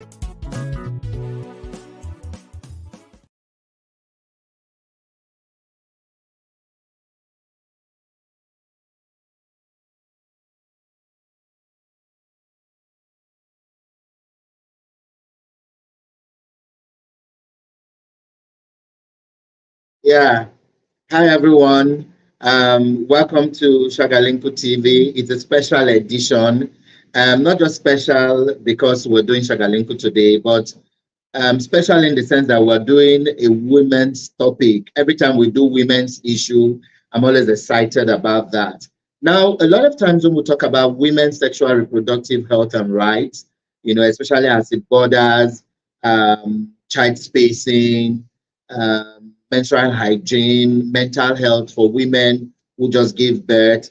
Yeah. Hi, everyone. Welcome to Shagalinko TV. It's a special edition. Not just special because we're doing Shagalinko today, but special in the sense that we're doing a women's topic. Every time we do women's issue, I'm always excited about that. Now, a lot of times when we talk about women's sexual reproductive health and rights, especially as it borders child spacing, menstrual hygiene, mental health for women who just give birth.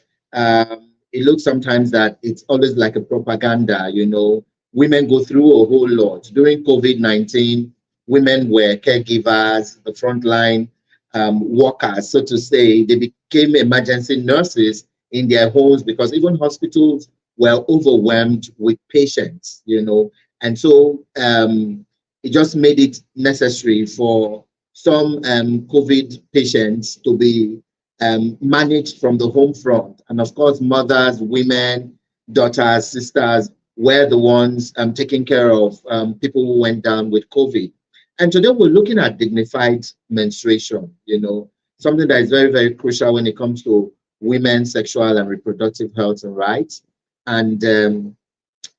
It looks sometimes that it's always like a propaganda, women go through a whole lot. During COVID-19, women were caregivers, the frontline workers, so to say. They became emergency nurses in their homes because even hospitals were overwhelmed with patients, And so it just made it necessary for some COVID patients to be managed from the home front. And of course, mothers, women, daughters, sisters were the ones taking care of people who went down with COVID. And today we're looking at dignified menstruation, something that is very, very crucial when it comes to women's sexual and reproductive health and rights. And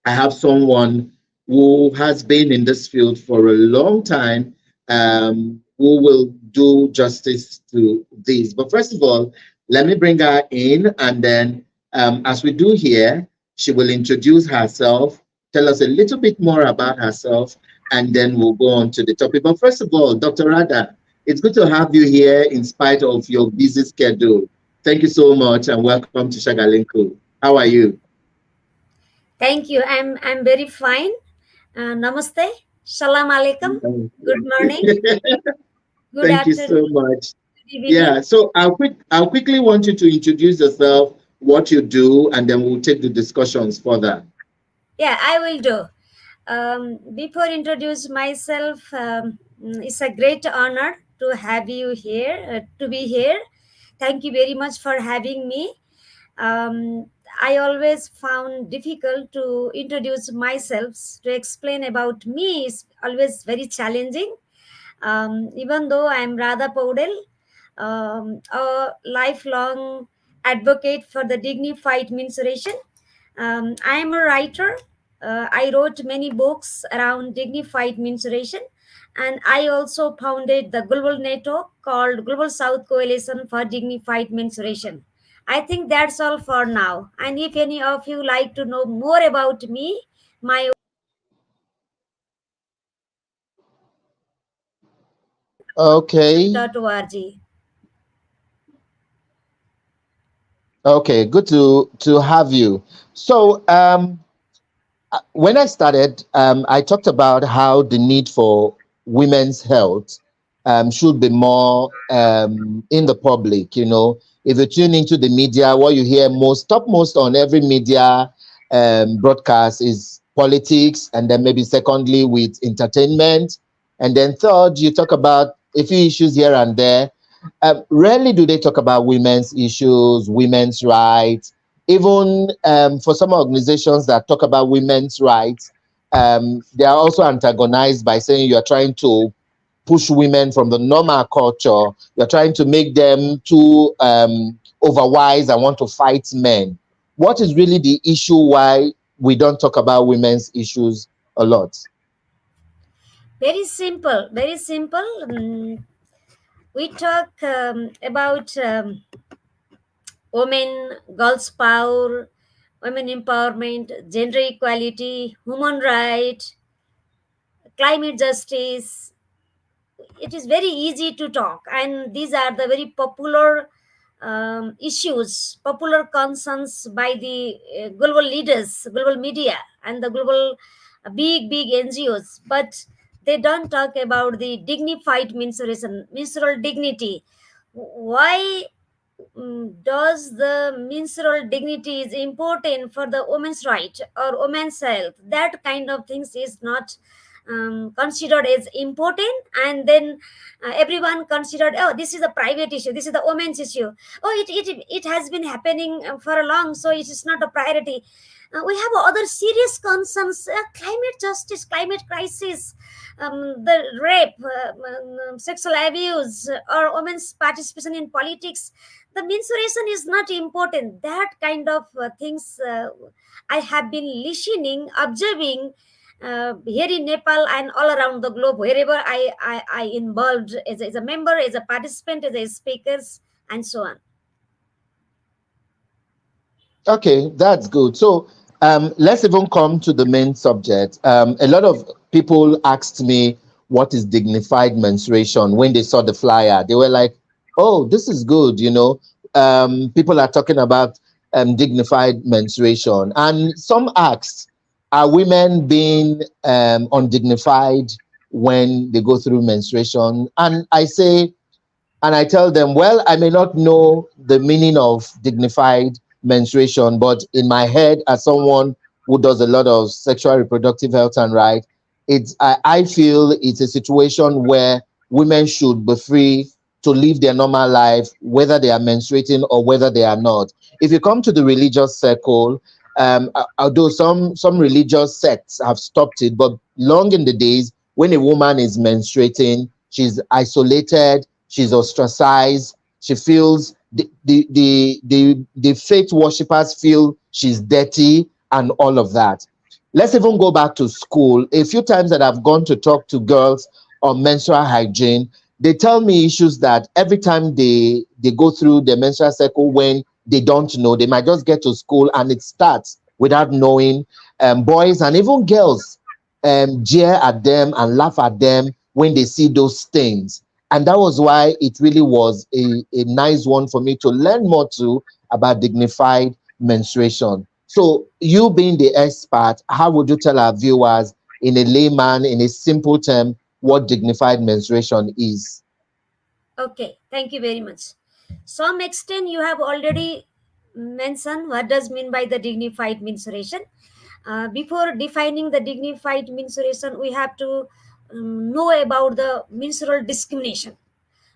I have someone who has been in this field for a long time who will do justice to this. But first of all, let me bring her in, and then as we do here, she will introduce herself, tell us a little bit more about herself, and then we'll go on to the topic. But first of all, Dr. Radha, it's good to have you here in spite of your busy schedule. Thank you so much, and welcome to Shagalinko. How are you? Thank you. I'm very fine. Namaste. Salam alaikum. Good morning. Good Thank you afternoon. so much. Good evening. Yeah, so I'll quickly want you to introduce yourself, what you do, and then we'll take the discussions further. Yeah, I will do. Before introduce myself, it's a great honor to have you here. To be here. Thank you very much for having me. I always found difficult to introduce myself. To explain about me is always very challenging. Even though I'm Radha Paudel, a lifelong advocate for the dignified menstruation. I am a writer. I wrote many books around dignified menstruation, and I also founded the global network called Global South Coalition for Dignified Menstruation. I think that's all for now. And if any of you like to know more about me, my Okay. .org. Okay, good to have you. So, when I started, I talked about how the need for women's health should be more in the public. If you tune into the media, what you hear topmost on every media broadcast is politics, and then maybe secondly with entertainment, and then third, you talk about a few issues here and there. Rarely do they talk about women's issues, women's rights. Even for some organizations that talk about women's rights, they are also antagonized by saying you are trying to push women from the normal culture. You're trying to make them too overwise and want to fight men. What is really the issue why we don't talk about women's issues a lot? Very simple, very simple. We talk about women, girls' power, women empowerment, gender equality, human right, climate justice. It is very easy to talk, and these are the very popular issues, popular concerns by the global leaders, global media, and the global big NGOs. But they don't talk about the dignified menstruation, menstrual dignity. Why? does the menstrual dignity is important for the woman's right or woman's health? That kind of things is not considered as important, and then everyone considered, oh, this is a private issue, this is the woman's issue. Oh, it has been happening for a long, so it is not a priority. We have other serious concerns: climate justice, climate crisis, the rape, sexual abuse, or women's participation in politics. The menstruation is not important. That kind of things I have been listening, observing here in Nepal and all around the globe, wherever I involved as a member, as a participant, as a speakers, and so on. Okay, that's good. So let's even come to the main subject. A lot of people asked me what is dignified menstruation when they saw the flyer. They were like, "Oh, this is good." People are talking about dignified menstruation, and some asked, "Are women being undignified when they go through menstruation?" And I tell them, well, I may not know the meaning of dignified menstruation, but in my head, as someone who does a lot of sexual reproductive health and right, I feel it's a situation where women should be free to live their normal life, whether they are menstruating or whether they are not. If you come to the religious circle, although some religious sects have stopped it, but long in the days when a woman is menstruating, she's isolated, she's ostracized, she feels the faith worshippers feel she's dirty and all of that. Let's even go back to school. A few times that I've gone to talk to girls on menstrual hygiene, they tell me issues that every time they go through the menstrual cycle when they don't know, they might just get to school and it starts without knowing. Boys and even girls jeer at them and laugh at them when they see those things. And that was why it really was a nice one for me to learn more too about dignified menstruation. So, you being the expert, how would you tell our viewers in a layman, in a simple term, what dignified menstruation is? Okay, thank you very much. Some extent you have already mentioned what does mean by the dignified menstruation. Before defining the dignified menstruation, we have to know about the menstrual discrimination.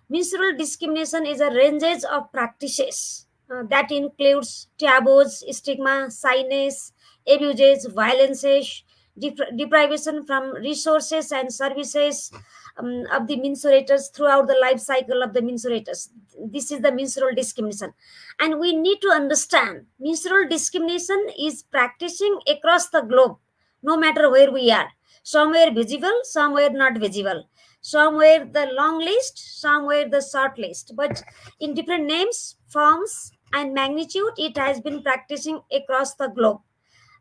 Menstrual discrimination is a ranges of practices that includes taboos, stigma, shyness, abuses, violences, deprivation from resources and services of the menstruators throughout the life cycle of the menstruators. This is the menstrual discrimination. And we need to understand menstrual discrimination is practicing across the globe, no matter where we are. Somewhere visible, somewhere not visible, somewhere the long list, somewhere the short list, but in different names, forms, and magnitude, it has been practicing across the globe.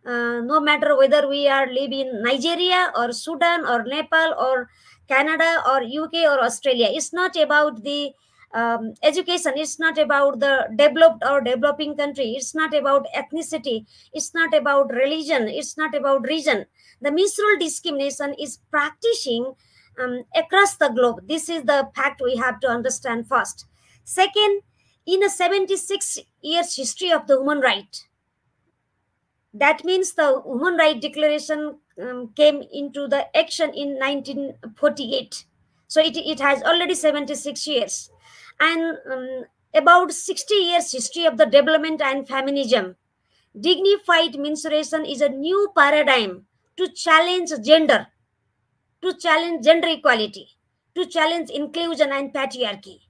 No matter whether we are live in Nigeria or Sudan or Nepal or Canada or UK or Australia. It's not about the education. It's not about the developed or developing country. It's not about ethnicity. It's not about religion. It's not about region. The menstrual discrimination is practicing across the globe. This is the fact we have to understand first. Second, in a 76 years history of the human right, that means the Human Rights Declaration came into the action in 1948. So it has already 76 years. And about 60 years history of the development and feminism. Dignified menstruation is a new paradigm to challenge gender, to challenge gender equality, to challenge inclusion and patriarchy.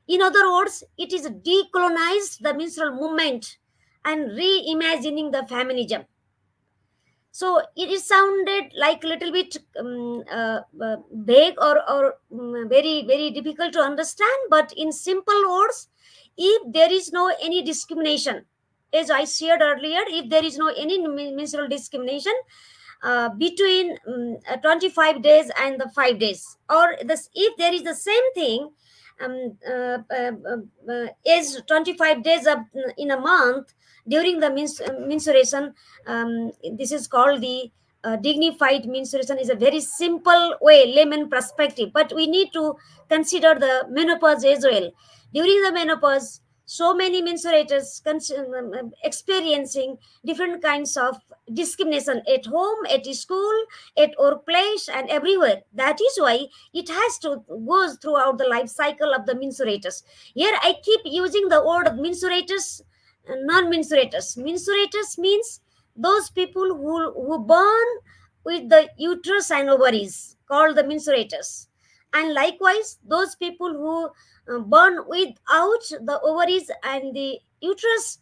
In other words, it is decolonized the menstrual movement and reimagining the feminism. So it is sounded like a little bit vague or very difficult to understand, but in simple words, if there is no any discrimination, as I shared earlier, if there is no any menstrual discrimination between 25 days and the 5 days, or this, if there is the same thing is 25 days of, in a month during the menstruation, this is called the dignified menstruation. Is a very simple way, layman perspective, but we need to consider the menopause as well. During the menopause, So many mensurators experiencing different kinds of discrimination at home, at school, at workplace, and everywhere. That is why it has to goes throughout the life cycle of the mensurators. Here I keep using the word mensurators, non-mensurators. Mensurators means those people who born with the uterus and ovaries, called the mensurators. And likewise, those people who born without the ovaries and the uterus,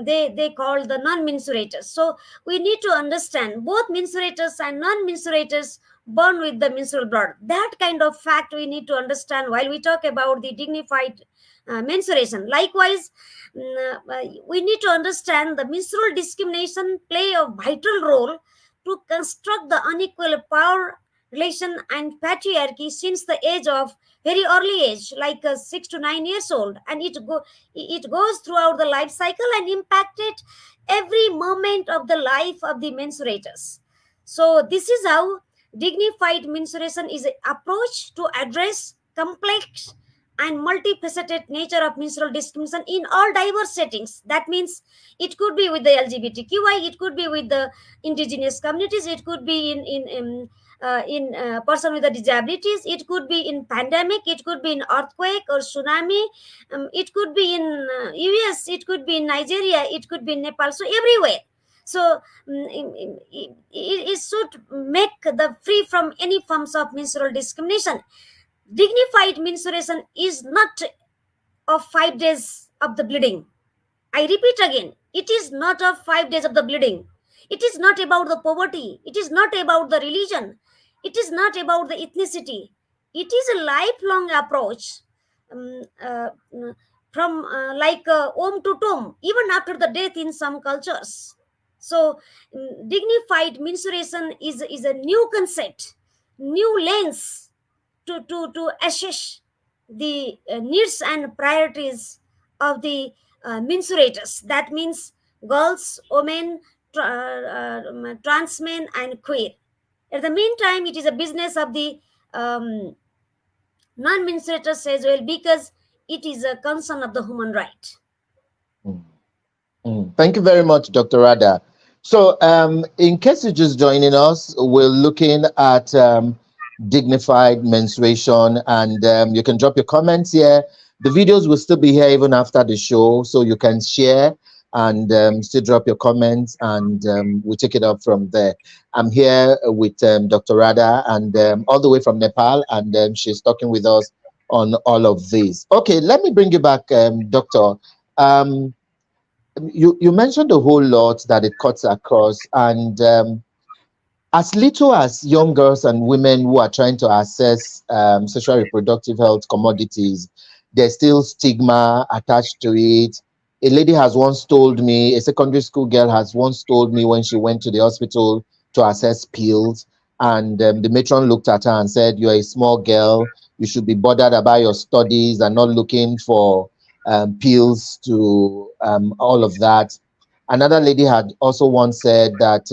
they call the non-mensurators. So we need to understand both mensurators and non-mensurators born with the menstrual blood. That kind of fact we need to understand while we talk about the dignified mensuration. Likewise, we need to understand the menstrual discrimination play a vital role to construct the unequal power relation and patriarchy since the age of very early age, like 6 to 9 years old, and it goes throughout the life cycle and impacted every moment of the life of the mensurators. So this is how dignified mensuration is an approach to address complex and multifaceted nature of menstrual discrimination in all diverse settings. That means it could be with the LGBTQI, it could be with the indigenous communities, it could be in person with the disabilities, it could be in pandemic, it could be in earthquake or tsunami, it could be in US, it could be in Nigeria, it could be in Nepal, so everywhere. So it should make the free from any forms of menstrual discrimination. Dignified menstruation is not of 5 days of the bleeding. I repeat again, it is not of 5 days of the bleeding. It is not about the poverty. It is not about the religion. It is not about the ethnicity. It is a lifelong approach, um, uh, mm, from like womb to tomb, even after the death in some cultures. So, dignified menstruation is a new concept, new lens to assess the needs and priorities of the mensurators. That means girls, women, trans men, and queer. At the meantime, it is a business of the non-mensurators as well, because it is a concern of the human right. Mm. Thank you very much, Dr. Radha. So, in case you're just joining us, we're looking at dignified menstruation, and you can drop your comments here. The videos will still be here even after the show, so you can share and still drop your comments, and we'll take it up from there. I'm here with Dr. Radha, and all the way from Nepal, and she's talking with us on all of this. Okay, let me bring you back, Doctor. Um, you mentioned a whole lot that it cuts across, and as little as young girls and women who are trying to access sexual reproductive health commodities, there's still stigma attached to it. A lady has once told me, a secondary school girl has once told me when she went to the hospital to access pills, and the matron looked at her and said, "You're a small girl. You should be bothered about your studies and not looking for pills to all of that." Another lady had also once said that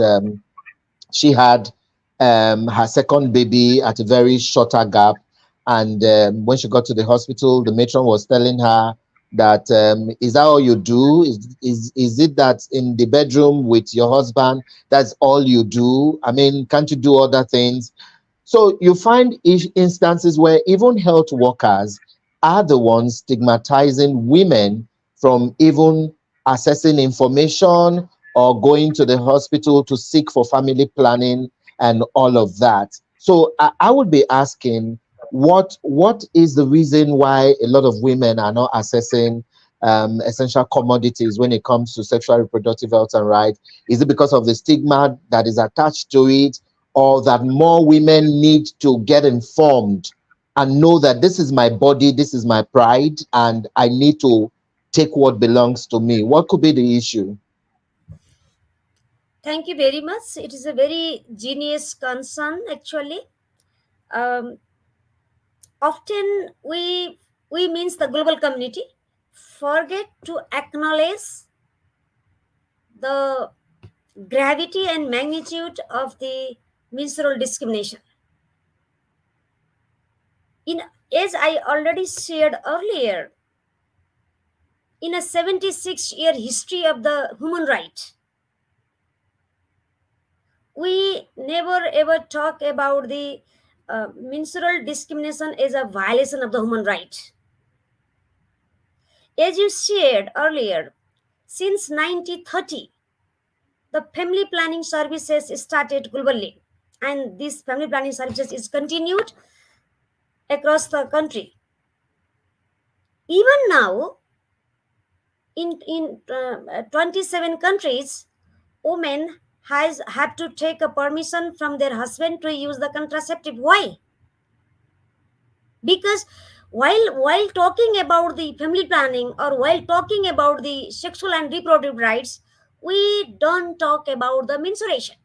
she had her second baby at a very shorter gap. And when she got to the hospital, the matron was telling her that, is that all you do? Is it that in the bedroom with your husband, that's all you do? I mean, can't you do other things? So you find instances where even health workers are the ones stigmatizing women from even accessing information or going to the hospital to seek for family planning and all of that. So I would be asking, what is the reason why a lot of women are not accessing essential commodities when it comes to sexual reproductive health and rights? Is it because of the stigma that is attached to it, or that more women need to get informed and know that this is my body, this is my pride, and I need to take what belongs to me? What could be the issue? Thank you very much. It is a very genius concern, actually. Um, Often we means the global community forget to acknowledge the gravity and magnitude of the menstrual discrimination. In, as I already shared earlier, in a 76-year history of the human right, we never ever talk about the menstrual discrimination as a violation of the human right. As you shared earlier, since 1930, the family planning services started globally, and this family planning services is continued across the country. Even now, in 27 countries, women has have to take a permission from their husband to use the contraceptive. Why? Because while talking about the family planning, or while talking about the sexual and reproductive rights, we don't talk about the menstruation.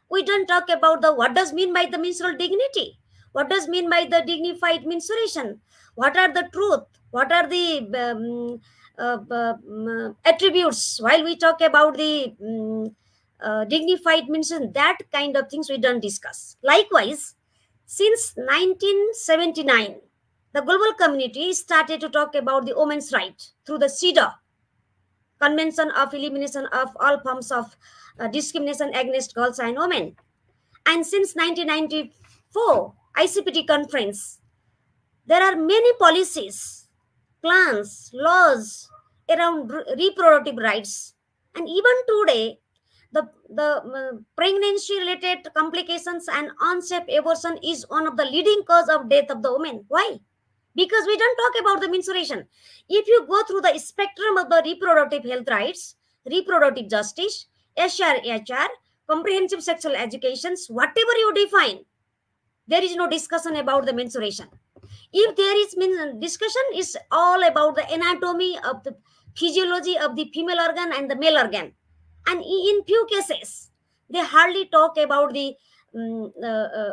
We don't talk about the what does mean by the menstrual dignity, what does mean by the dignified menstruation, what are the truth, what are the attributes, while we talk about the dignified menstruation. That kind of things we don't discuss. Likewise, since 1979, the global community started to talk about the women's right through the CEDAW, Convention of Elimination of All Forms of Discrimination Against Girls and Women. And since 1994 ICPT conference, there are many policies, plans, laws around reproductive rights. And even today, the pregnancy related complications and unsafe abortion is one of the leading cause of death of the women. Why? Because we don't talk about the menstruation. If you go through the spectrum of the reproductive health rights, reproductive justice, SRHR, comprehensive sexual educations, whatever you define, there is no discussion about the menstruation. If there is discussion, is all about the anatomy of the physiology of the female organ and the male organ. And in few cases, they hardly talk about the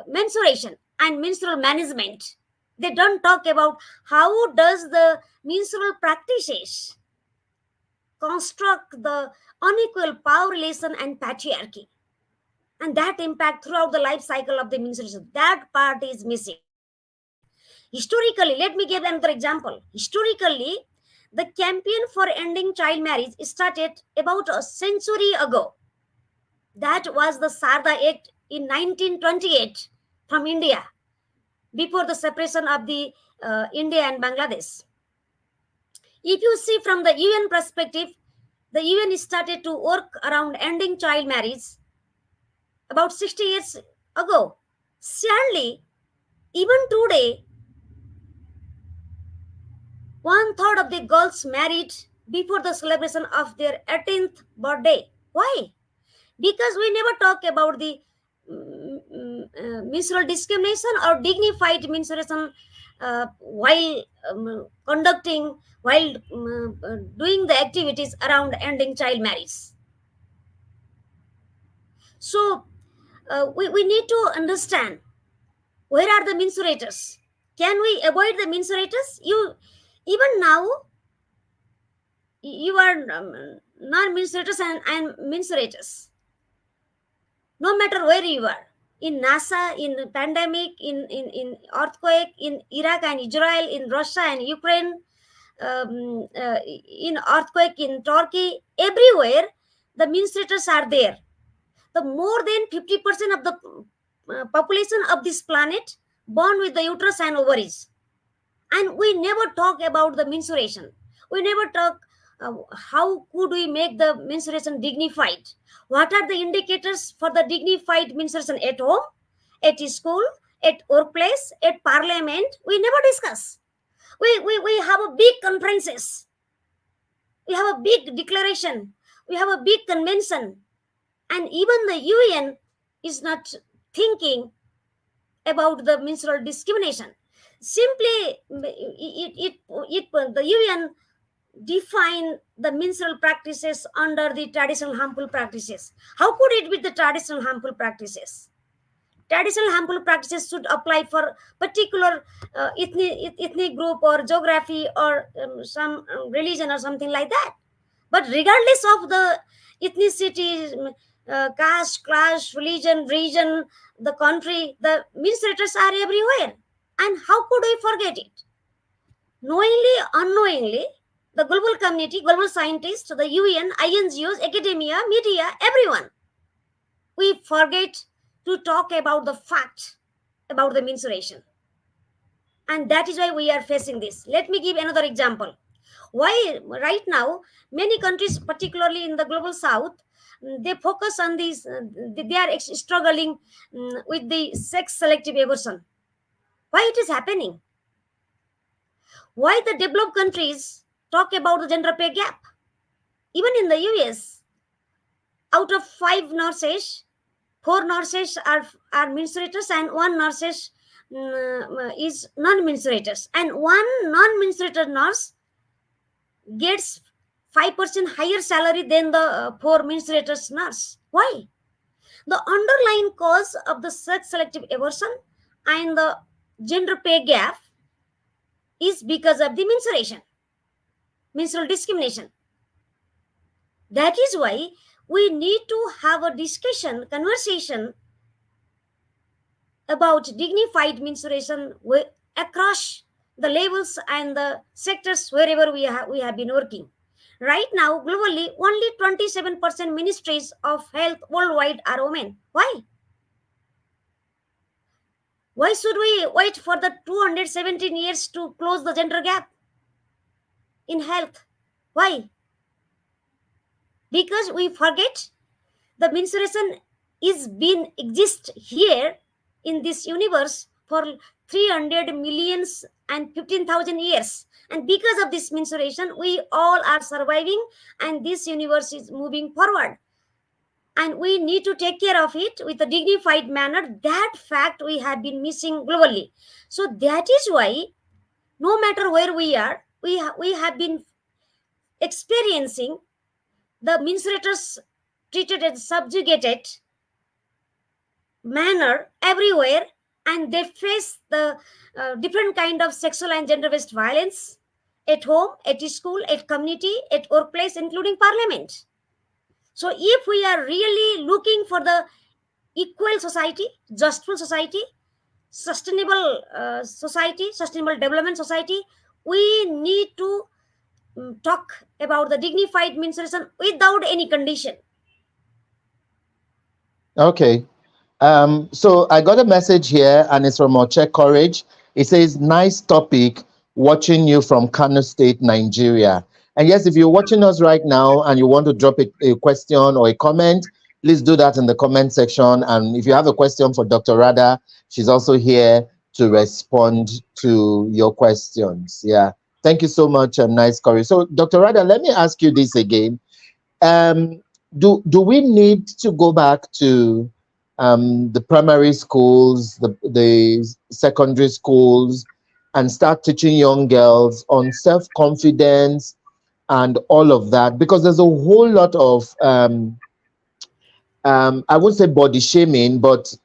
menstruation and menstrual management. They don't talk about how does the menstrual practices construct the unequal power relation and patriarchy, and that impact throughout the life cycle of the menstruation. That part is missing. Historically, let me give another example. Historically, the campaign for ending child marriage started about a century ago. That was the Sarda Act in 1928 from India, before the separation of the India and Bangladesh. If you see from the UN perspective, the UN started to work around ending child marriage about 60 years ago. Sadly, even today, one third of the girls married before the celebration of their 18th birthday. Why? Because we never talk about the menstrual discrimination or dignified menstruation while doing the activities around ending child marriage. So we need to understand, where are the menstruators? Can we avoid the menstruators? You even now, you are non-menstruators and menstruators. No matter where you are, in NASA, in pandemic, in earthquake, in Iraq and Israel, in Russia and Ukraine, in earthquake in Turkey, everywhere, the menstruators are there. The more than 50% of the population of this planet born with the uterus and ovaries. And we never talk about the menstruation. We never talk how could we make the menstruation dignified. What are the indicators for the dignified menstruation at home, at school, at workplace, at parliament? We never discuss. We have a big conferences, we have a big declaration, we have a big convention, and even the UN is not thinking about the menstrual discrimination. Simply, the UN define the menstrual practices under the traditional harmful practices. How could it be the traditional harmful practices? Traditional harmful practices should apply for particular ethnic group or geography or some religion or something like that. But regardless of the ethnicity, caste, class, religion, region, the country, the menstruators are everywhere. And how could we forget it? Knowingly, unknowingly, The global community, global scientists, the UN, INGOs, academia, media, everyone. We forget to talk about the fact about the menstruation. And that is why we are facing this. Let me give another example. Why right now many countries, particularly in the global south, they focus on these, they are struggling with the sex selective abortion. Why it is happening? Why the developed countries talk about the gender pay gap? Even in the US, out of 5 nurses, 4 nurses are menstruators and 1 nurses is non-menstruators, and one non-menstruator nurse gets 5% higher salary than the 4 menstruators nurse. Why? The underlying cause of the sex selective abortion and the gender pay gap is because of the menstruation, menstrual discrimination. That is why we need to have a discussion, conversation about dignified menstruation across the levels and the sectors wherever we have been working. Right now, globally, only 27% ministries of health worldwide are women. Why? Why should we wait for the 217 years to close the gender gap in health? Why? Because we forget the menstruation is been exist here in this universe for 300 millions and 15,000 years, and because of this menstruation we all are surviving and this universe is moving forward, and we need to take care of it with a dignified manner. That fact we have been missing globally. So that is why no matter where we are, we have been experiencing the menstruators treated as subjugated manner everywhere, and they face the different kind of sexual and gender based violence at home, at school, at community, at workplace, including parliament. So if we are really looking for the equal society, justful society, sustainable society, sustainable development society, we need to talk about the dignified menstruation without any condition. Okay. So I got a message here, and it's from Oche Courage. It says, "Nice topic. Watching you from Kano State, Nigeria." And yes, if you're watching us right now and you want to drop a question or a comment, please do that in the comment section. And if you have a question for Dr. Radha, she's also here to respond to your questions. Yeah. Thank you so much, Nice Courage. So, Dr. Radha, let me ask you this again. Um, do we need to go back to the primary schools, the secondary schools, and start teaching young girls on self-confidence and all of that? Because there's a whole lot of I wouldn't say body shaming, but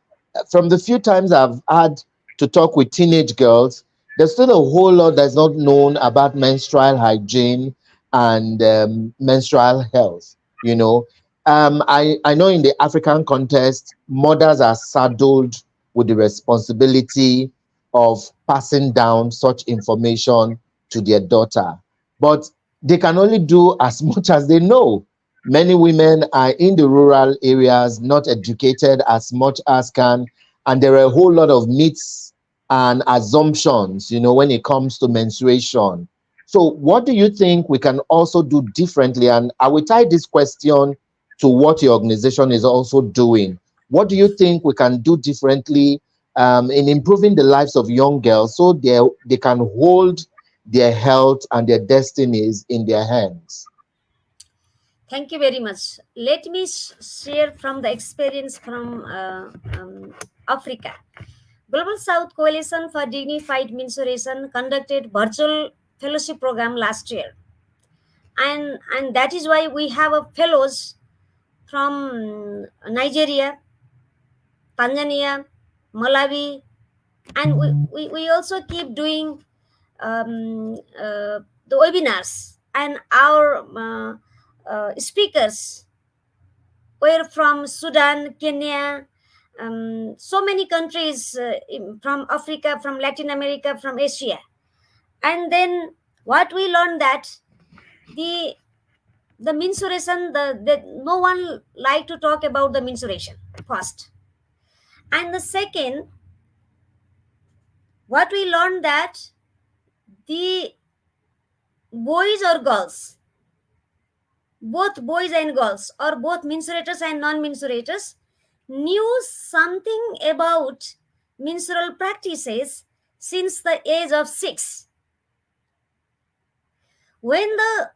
from the few times I've had to talk with teenage girls, there's still a whole lot that's not known about menstrual hygiene and menstrual health. You know, I know in the African context, mothers are saddled with the responsibility of passing down such information to their daughter, but they can only do as much as they know. Many women are in the rural areas, not educated as much as can, and there are a whole lot of myths and assumptions, when it comes to menstruation. So, what do you think we can also do differently? And I will tie this question to what your organization is also doing. What do you think we can do differently in improving the lives of young girls so they can hold their health and their destinies in their hands? Thank you very much. Let me share from the experience from Africa. Global South Coalition for Dignified Menstruation conducted virtual fellowship program last year, and that is why we have a fellows from Nigeria, Tanzania, Malawi, and we also keep doing the webinars, and our speakers were from Sudan, Kenya, so many countries from Africa, from Latin America, from Asia. And then what we learned that the the menstruation, the no one like to talk about the menstruation first. And the second, what we learned that the boys or girls, both boys and girls, or both mensurators and non-mensurators, knew something about menstrual practices since the age of 6. When the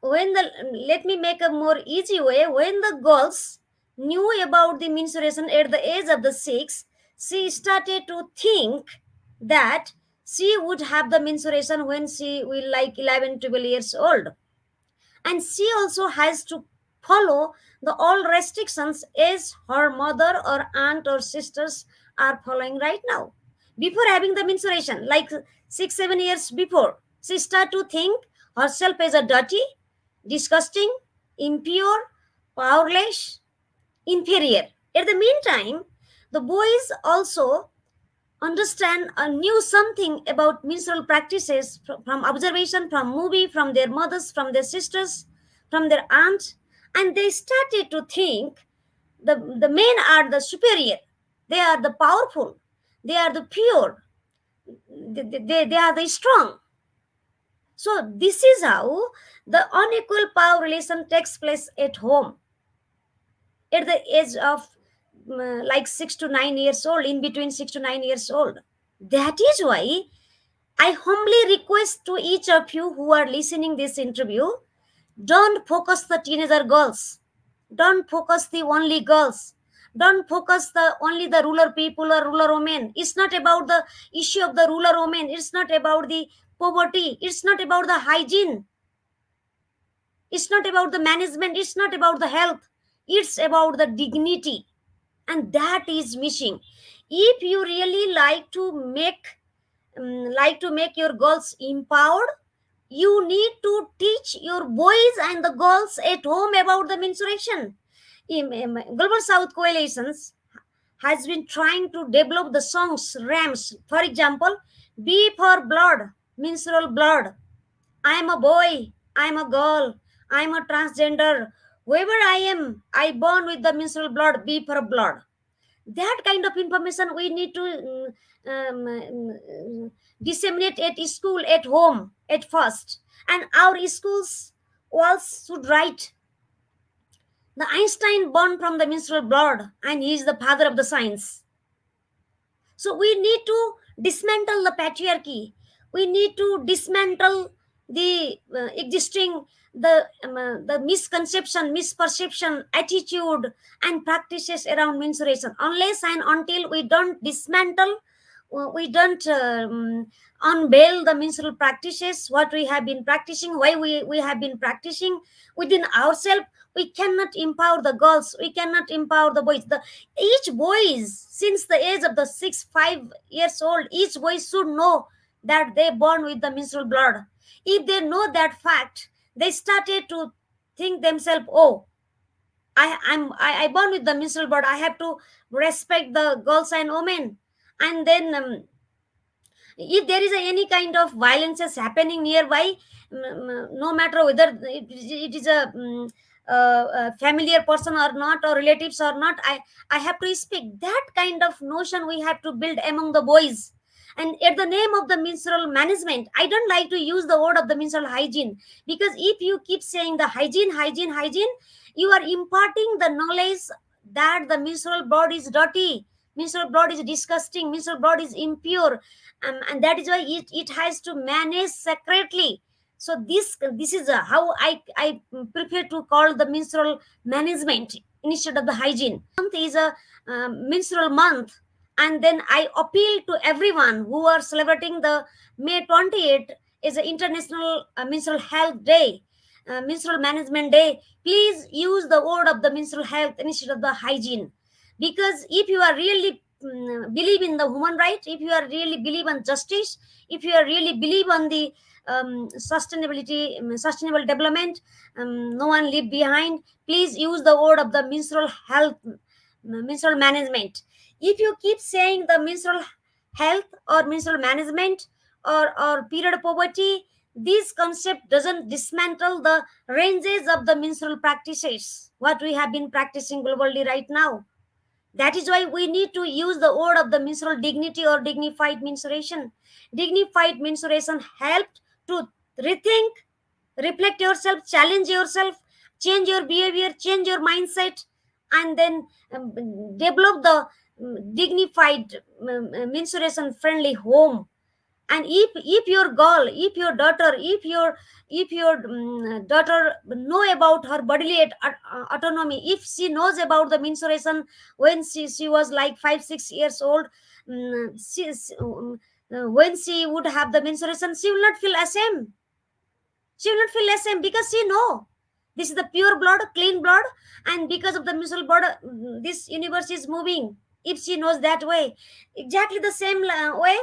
let me make a more easy way. When the girls knew about the menstruation at the age of the 6, she started to think that she would have the menstruation when she will like 11 12 years old, and she also has to follow the all restrictions as her mother or aunt or sisters are following right now. Before having the menstruation, like 6 7 years before, she start to think herself as a dirty, disgusting, impure, powerless, inferior. At the meantime, the boys also understand and knew something about menstrual practices from observation, from movie, from their mothers, from their sisters, from their aunts, and they started to think the men are the superior, they are the powerful, they are the pure, they are the strong. So this is how the unequal power relation takes place at home at the age of like 6 to 9 years old, in between 6 to 9 years old. That is why I humbly request to each of you who are listening this interview, don't focus the teenager girls. Don't focus the only girls. Don't focus the only the ruler people or ruler women. It's not about the issue of the ruler women. It's not about the poverty. It's not about the hygiene. It's not about the management. It's not about the health. It's about the dignity. And that is missing. If you really like to make your girls empowered, you need to teach your boys and the girls at home about the menstruation. Global South Coalitions has been trying to develop the songs, rams. For example, B for blood, menstrual blood. I am a boy, I am a girl, I am a transgender. Whoever I am, I born with the menstrual blood, B for blood. That kind of information we need to disseminate at school, at home, at first. And our schools walls should write, the Einstein born from the menstrual blood and he is the father of the science. So we need to dismantle the patriarchy. We need to dismantle the existing the misconception, misperception, attitude, and practices around menstruation. Unless and until we don't dismantle, we don't unveil the menstrual practices, what we have been practicing, why we have been practicing within ourselves, we cannot empower the girls, we cannot empower the boys. Each boys since the age of the 6 5 years old, each boy should know that they born with the menstrual blood. If they know that fact, they started to think themselves, oh, I born with the menstrual blood, I have to respect the girls and women. And then if there is any kind of violence is happening nearby, no matter whether it is a familiar person or not, or relatives or not, I have to speak. That kind of notion we have to build among the boys. And at the name of the menstrual management, I don't like to use the word of the menstrual hygiene, because if you keep saying the hygiene, hygiene, hygiene, you are imparting the knowledge that the menstrual blood is dirty, menstrual blood is disgusting, menstrual blood is impure, and that is why it has to manage separately. So this is how I prefer to call the menstrual management instead of the hygiene. Month is a menstrual month, and then I appeal to everyone who are celebrating the May 28th is an international menstrual health day, menstrual management day. Please use the word of the menstrual health instead of the hygiene, because if you are really believe in the human right, if you are really believe on justice, if you are really believe on the sustainability, sustainable development, no one leave behind, please use the word of the menstrual health, menstrual management. If you keep saying the menstrual health or menstrual management or period poverty, This concept doesn't dismantle the ranges of the menstrual practices what we have been practicing globally right now. That is why we need to use the word of the menstrual dignity or dignified menstruation. Dignified menstruation helped to rethink, reflect yourself, challenge yourself, change your behavior, change your mindset, and then develop the dignified menstruation friendly home. And if your girl, if your daughter, if your daughter know about her bodily autonomy, if she knows about the menstruation when she was like 5 6 years old, when she would have the menstruation, she will not feel ashamed. She will not feel ashamed because she know this is the pure blood, clean blood, and because of the menstrual blood, this universe is moving. If she knows that way, exactly the same way,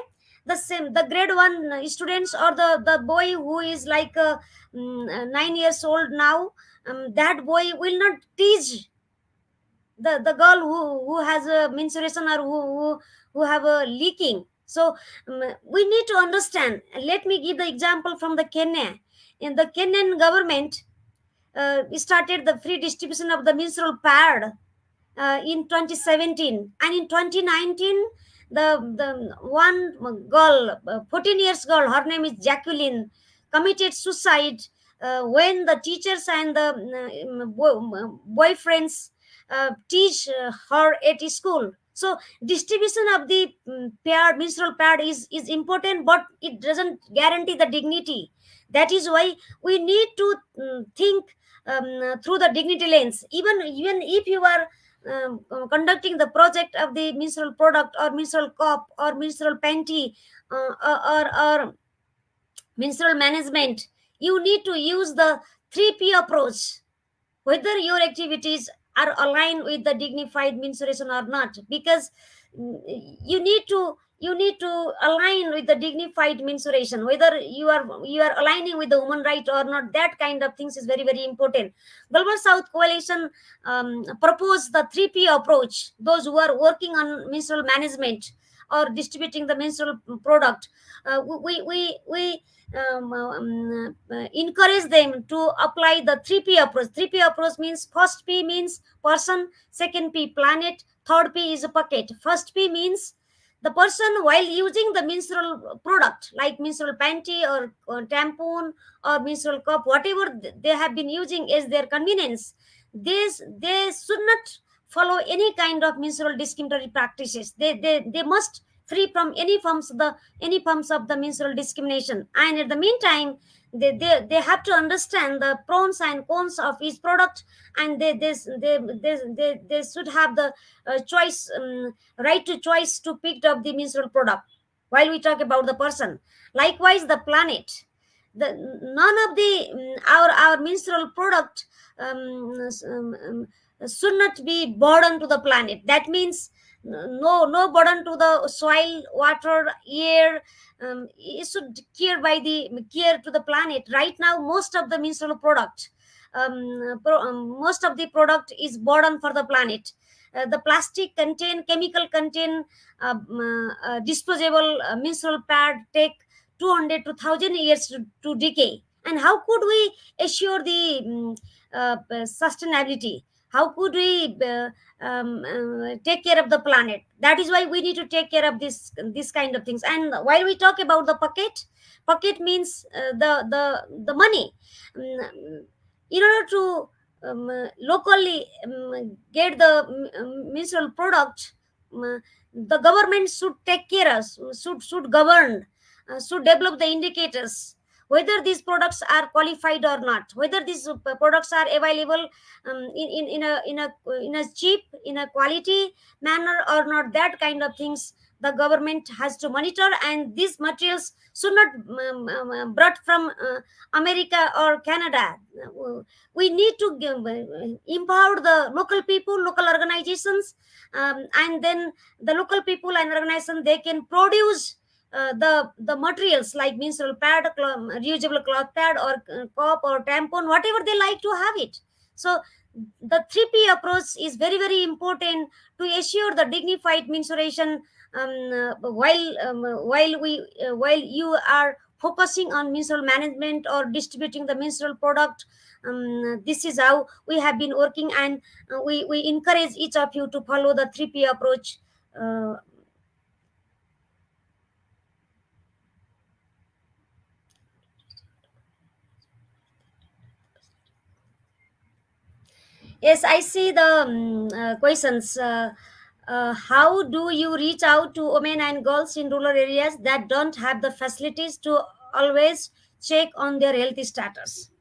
the same the grade one students, or the boy who is like 9 years old now, that boy will not teach the girl who has a menstruation, or who have a leaking. So we need to understand. Let me give the example from the Kenya. In the Kenyan government started the free distribution of the menstrual pad in 2017, and in 2019 the one girl, 14 years girl, her name is Jacqueline, committed suicide when the teachers and the boyfriends teach her at school. So distribution of the pad, menstrual pad, is important, but it doesn't guarantee the dignity. That is why we need to think through the dignity lens. Even if you are conducting the project of the menstrual product, or menstrual cup, or menstrual panty, or menstrual management, you need to use the 3P approach, whether your activities are aligned with the dignified menstruation or not. Because you need to align with the dignified menstruation, whether you are aligning with the human right or not. That kind of things is very very important. Global South Coalition proposed the 3P approach. Those who are working on menstrual management or distributing the menstrual product, we encourage them to apply the 3P approach. 3P approach means, first P means person, second P planet, third P is a pocket. First P means the person while using the menstrual product like menstrual panty, or tampon, or menstrual cup, whatever they have been using as their convenience, they should not follow any kind of menstrual discriminatory practices. They must free from any forms of the menstrual discrimination. And at the meantime, they have to understand the pros and cons of each product, and they should have the choice, right to choice to pick up the menstrual product. While we talk about the person, likewise the planet, the none of the our menstrual product should not be burden to the planet. That means no burden to the soil, water, air. It should care to the planet. Right now, most of the menstrual product, most of the product is burden for the planet. The plastic contain, chemical contain, disposable menstrual pad take 200 to 1000 years to decay. And how could we assure the sustainability? How could we take care of the planet? That is why we need to take care of this kind of things. And while we talk about the pocket means the money. In order to locally get the menstrual product, um, the government should take care of, should govern, should develop the indicators whether these products are qualified or not, whether these products are available in a cheap, in a quality manner or not. That kind of things the government has to monitor, and these materials should not brought from America or Canada. We need to empower the local people, local organizations, and then the local people and organization, they can produce the materials like menstrual pad, reusable cloth pad, or cup, or tampon, whatever they like to have it. So the 3P approach is very very important to assure the dignified menstruation, while you are focusing on menstrual management or distributing the menstrual product. This is how we have been working, and we encourage each of you to follow the 3P approach. uh, Yes, I see the questions. How do you reach out to women and girls in rural areas that don't have the facilities to always check on their health status?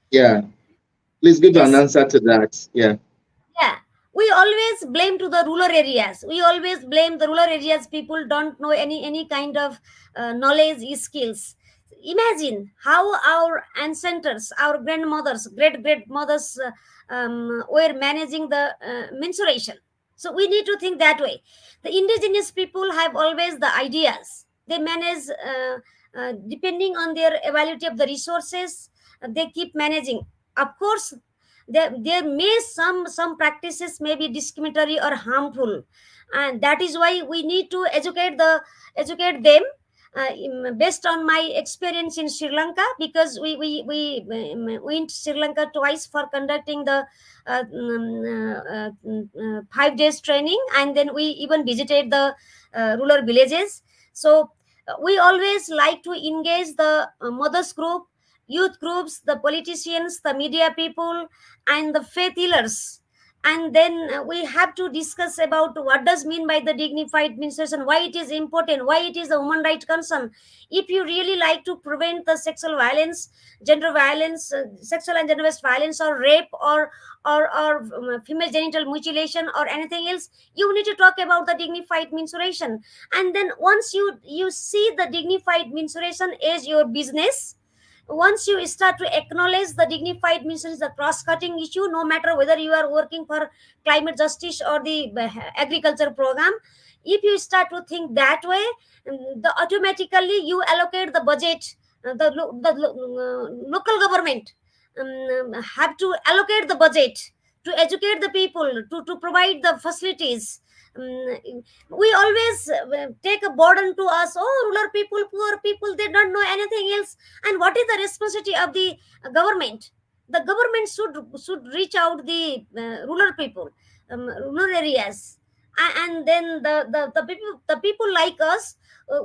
Yeah. Please give an Yes, answer to that. Yeah. yeah, we always blame to the rural areas. We always blame the rural areas. People don't know any kind of knowledge skills. Imagine how our ancestors, our grandmothers, great grandmothers were managing the menstruation. So we need to think that way. The indigenous people have always the ideas. They manage depending on their availability of the resources. They keep managing. Of course, there may some practices may be discriminatory or harmful, and that is why we need to educate them. Based on my experience in Sri Lanka, because we went Sri Lanka twice for conducting the 5 days training, and then we even visited the rural villages. So we always like to engage the mothers group, youth groups, the politicians, the media people, and the faith healers. And then we have to discuss about what does mean by the dignified menstruation, why it is important, why it is a human right concern. If you really like to prevent the sexual violence, gender violence, sexual and gender based violence, or rape, or female genital mutilation, or anything else, you need to talk about the dignified menstruation. And then once you see the dignified menstruation as your business, once you start to acknowledge the dignified mission is a cross-cutting issue, no matter whether you are working for climate justice or the agriculture program. If you start to think that way, the automatically you allocate the budget. Local government have to allocate the budget to educate the people, to provide the facilities. We always take a burden to us. Oh, rural people, poor people, they don't know anything else. And what is the responsibility of the government? The government should reach out the rural people, rural areas. And then the people like us,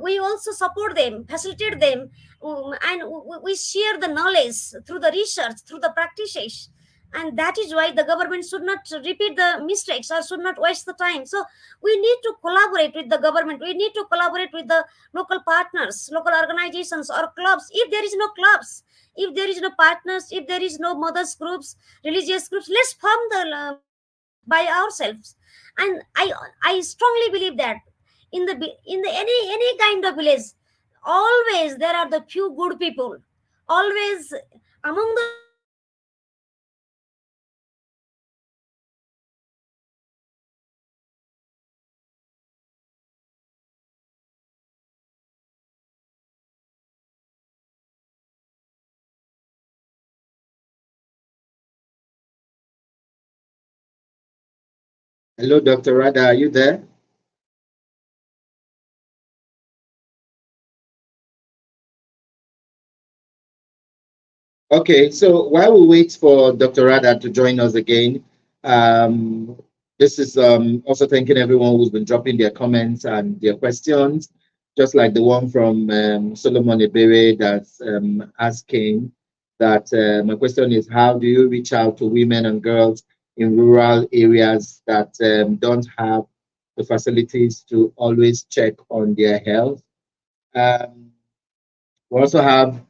we also support them, facilitate them, and we share the knowledge through the research, through the practices. And that is why the government should not repeat the mistakes or should not waste the time. So we need to collaborate with the government, we need to collaborate with the local partners, local organizations or clubs. If there is no clubs, if there is no partners, if there is no mothers groups, religious groups, let's form the by ourselves. And I strongly believe that in the any kind of village, always there are the few good people. Always among the few good people, there are the few good people. Hello, Dr. Radha. Are you there? Okay, so while we wait for Dr. Radha to join us again, um, this is also thanking everyone who's been dropping their comments and their questions, just like the one from Solomon Ebere that's asking that my question is, how do you reach out to women and girls in rural areas that don't have the facilities to always check on their health? Um, we also have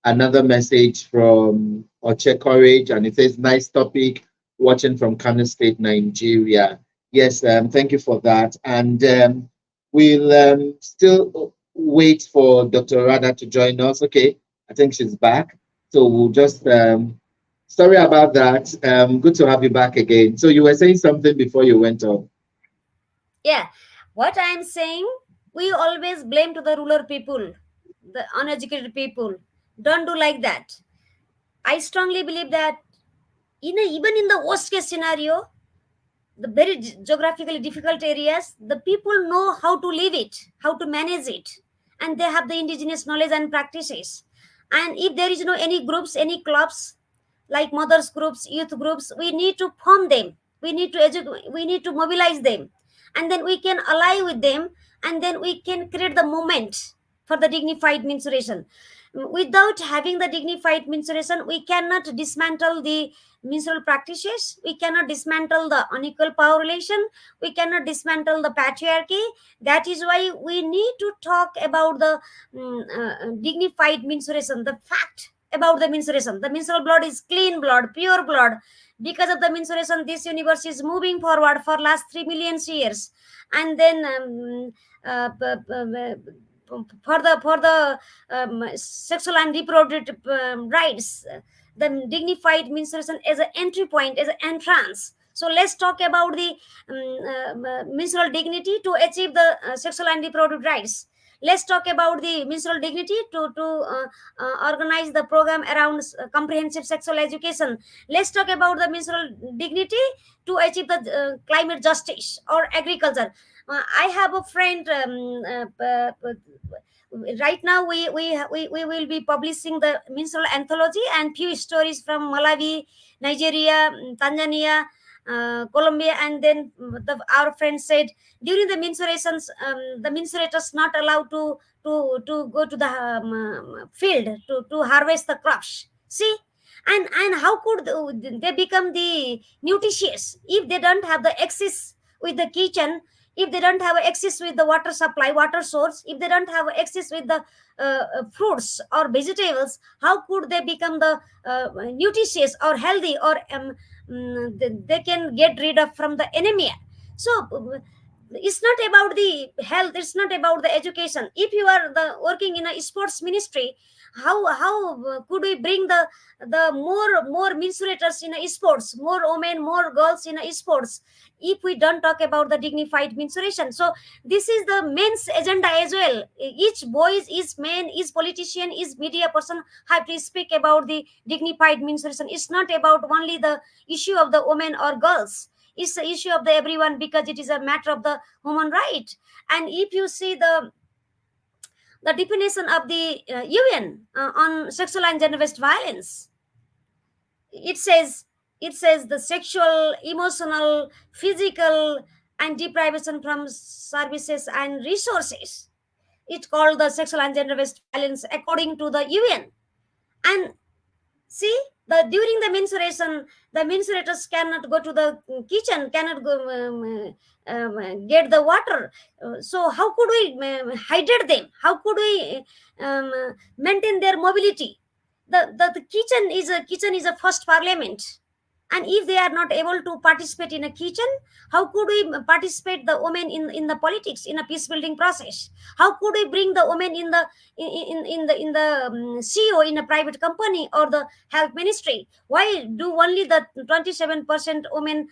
another message from Oche Courage, and it says, nice topic, watching from Kano State, Nigeria. Yes, thank you for that. And we'll still wait for Dr. Radha to join us. Okay, I think she's back. So we'll just, sorry about that. Good to have you back again. So you were saying something before you went off. Yeah, what I am saying, we always blame to the rural people, the uneducated people. Don't do like that. I strongly believe that even in the worst case scenario, the very geographically difficult areas, the people know how to live it, how to manage it. and they have the indigenous knowledge and practices. And if there is no any groups, any clubs like mothers groups, youth groups, we need to form them, we need to educate, we need to mobilize them, and then we can ally with them, and then we can create the movement for the dignified menstruation. Without having the dignified menstruation, we cannot dismantle the menstrual practices, we cannot dismantle the unequal power relation, we cannot dismantle the patriarchy. That is why we need to talk about the dignified menstruation, the fact about the menstruation. The menstrual blood is clean blood, pure blood. Because of the menstruation, this universe is moving forward for last 3 million years. And then for the sexual and reproductive rights, the dignified menstruation as an entry point, as an entrance. So let's talk about the menstrual dignity to achieve the sexual and reproductive rights. Let's talk about the menstrual dignity to organize the program around comprehensive sexual education. Let's talk about the menstrual dignity to achieve the climate justice or agriculture. I have a friend. Right now, we will be publishing the menstrual anthology and few stories from Malawi, Nigeria, Tanzania, Colombia, and then our friend said during the menstruations, the menstruators not allowed to go to the field to harvest the crops. See, and how could they become the nutritious if they don't have the access with the kitchen, if they don't have access with the water supply, water source, if they don't have access with the fruits or vegetables, how could they become the nutritious or healthy, or they can get rid of from the anemia? So it's not about the health, it's not about the education. If you are the working in a sports ministry, how could we bring the more mensurators in a sports, more women, more girls in a sports, if we don't talk about the dignified mensuration? So this is the men's agenda as well. Each boy is man, is politician, is media person have to speak about the dignified mensuration. It's not about only the issue of the women or girls, it's the issue of the everyone, because it is a matter of the human right. And if you see the definition of the UN on sexual and gender-based violence, it says the sexual, emotional, physical, and deprivation from services and resources. It's called the sexual and gender-based violence according to the UN. And see, during the menstruation, the menstruators cannot go to the kitchen, cannot go get the water. So how could we hydrate them? How could we maintain their mobility? The kitchen is a first parliament. And if they are not able to participate in a kitchen, how could we participate the women in the politics, in a peace building process? How could we bring the women in the CEO in a private company or the health ministry? Why do only the 27% women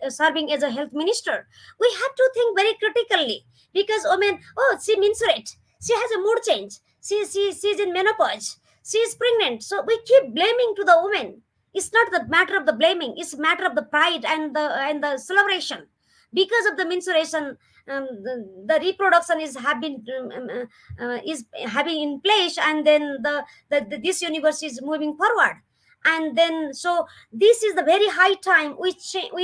serving as a health minister? We have to think very critically, because women, oh, she menstruate, she has a mood change, she's in menopause, she is pregnant, so we keep blaming to the women. It's not the matter of the blaming, it's a matter of the pride and the celebration. Because of the menstruation, the reproduction is having in place, and then this universe is moving forward. And then, so this is the very high time we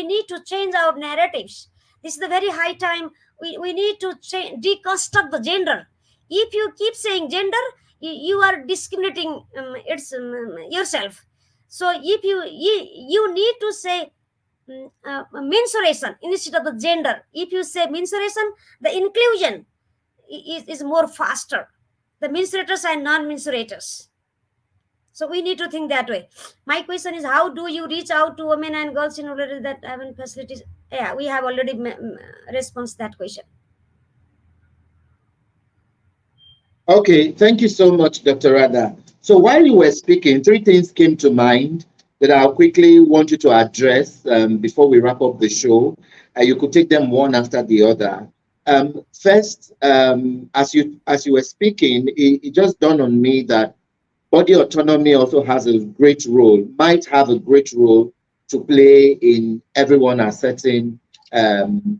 need to change our narratives. This is the very high time we need to deconstruct the gender. If you keep saying gender, you are discriminating yourself. So if you need to say mensuration instead of the gender. If you say mensuration, the inclusion is more faster. The mensurators and non-mensurators. So we need to think that way. My question is, how do you reach out to women and girls in order that having facilities? Yeah, we have already responded that question. Okay, thank you so much, Dr. Radha. So while you were speaking, three things came to mind that I'll quickly want you to address before we wrap up the show. You could take them one after the other. First, as you were speaking, it just dawned on me that body autonomy also has a great role, might have a great role to play in everyone asserting,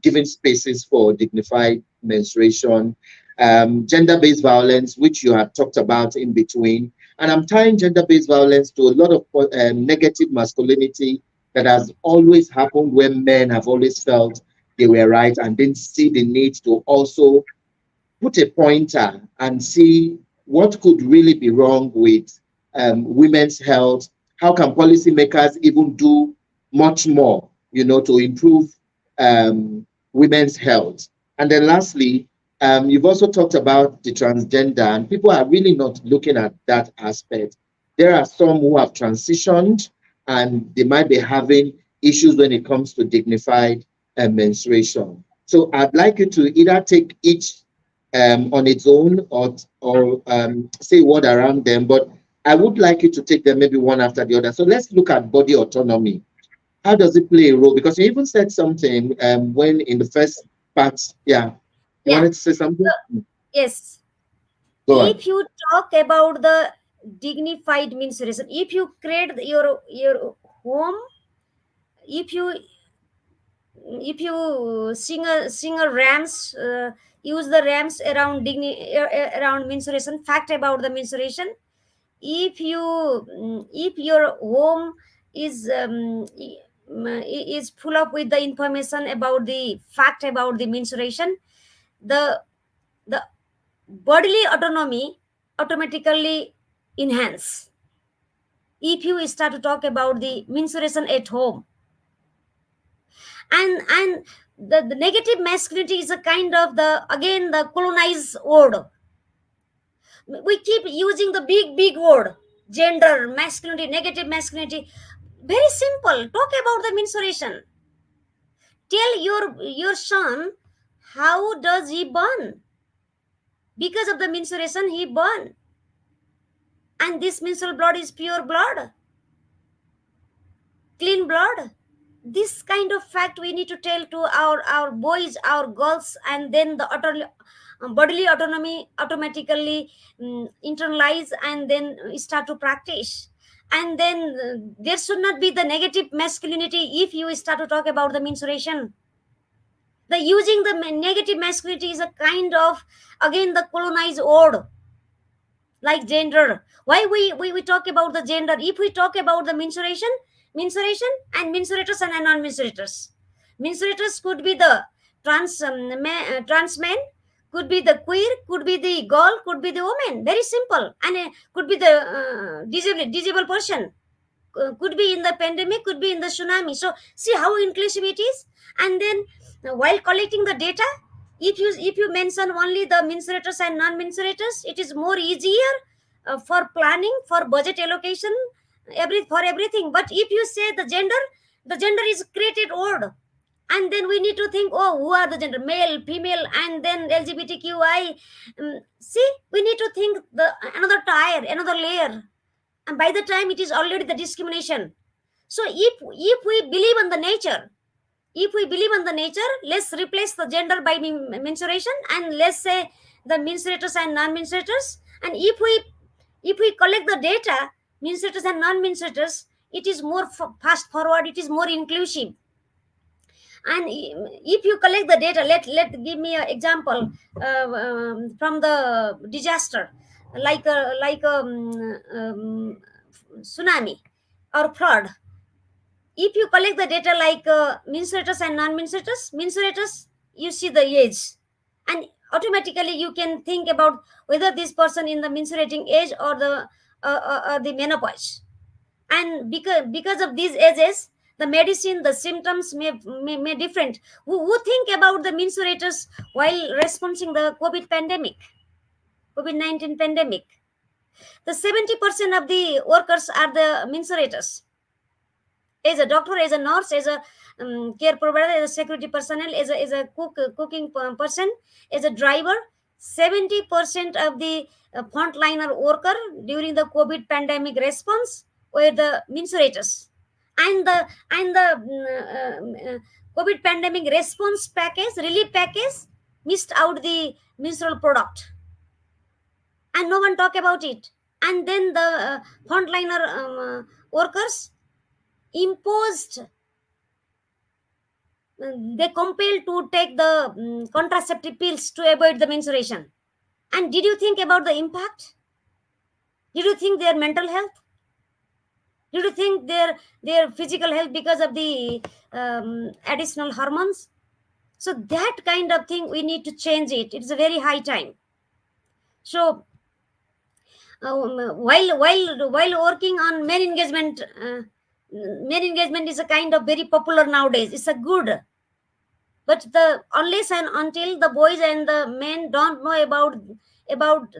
giving spaces for dignified menstruation. gender-based violence, which you have talked about in between. And I'm tying gender-based violence to a lot of negative masculinity that has always happened, where men have always felt they were right and didn't see the need to also put a pointer and see what could really be wrong with women's health. How can policymakers even do much more, to improve women's health? And then lastly, you've also talked about the transgender, and people are really not looking at that aspect. There are some who have transitioned and they might be having issues when it comes to dignified menstruation. So I'd like you to either take each on its own, or say a word around them. But I would like you to take them maybe one after the other. So let's look at body autonomy. How does it play a role? Because you even said something when in the first part. Yeah, you Yeah. wanted to say something? Yes. Go on. If you talk about the dignified menstruation, if you create your home, if you sing a rams, use the rams around around menstruation, fact about the menstruation. If your home is is full up with the information about the fact about the menstruation, the the bodily autonomy automatically enhance. If you start to talk about the menstruation at home, and the negative masculinity is a kind of the again the colonized word. We keep using the big word, gender, masculinity, negative masculinity. Very simple, talk about the menstruation. Tell your son how does he burn. Because of the menstruation he burn, and this menstrual blood is pure blood, clean blood. This kind of fact we need to tell to our boys, our girls, and then the bodily autonomy automatically internalize, and then start to practice. And then there should not be the negative masculinity. If you start to talk about the menstruation, the using the negative masculinity is a kind of again the colonized word, like gender. Why we talk about the gender? If we talk about the menstruation and mensurators and non-mensurators. Mensurators could be the trans men, could be the queer, could be the girl, could be the woman. Very simple. And could be the disabled person, could be in the pandemic, could be in the tsunami. So see how inclusive it is. And then while collecting the data, if you mention only the mensurators and non-mensurators, it is more easier for planning, for budget allocation, for everything. But if you say the gender is created word, and then we need to think, oh, who are the gender, male, female, and then LGBTQI. See, we need to think the another tire, another layer, and by the time it is already the discrimination. So if we believe in the nature, if we believe in the nature, let's replace the gender by mensuration, and let's say the mensurators and non-mensurators. And if we collect the data, mensurators and non-mensurators, it is more fast forward, it is more inclusive. And if you collect the data, let give me an example from the disaster, like tsunami or flood. If you collect the data like mensurators and non-mensurators, you see the age, and automatically you can think about whether this person in the mensurating age or the menopause. And because of these ages, the medicine, the symptoms may different. Who think about the mensurators while responding the COVID-19 pandemic? The 70% of the workers are the mensurators. As a doctor, as a nurse, as a care provider, as a security personnel, as a cooking person, as a driver, 70% of the frontliner worker during the COVID pandemic response were the mensurators. And the COVID pandemic response package, relief package, missed out the menstrual product, and no one talk about it. And then the frontliner workers imposed, they compelled to take the contraceptive pills to avoid the menstruation. And did you think about the impact? Did you think their mental health? Did you think their physical health because of the additional hormones? So that kind of thing we need to change it. It's a very high time. So while working on men engagement is a kind of very popular nowadays. It's a good, but the unless and until the boys and the men don't know about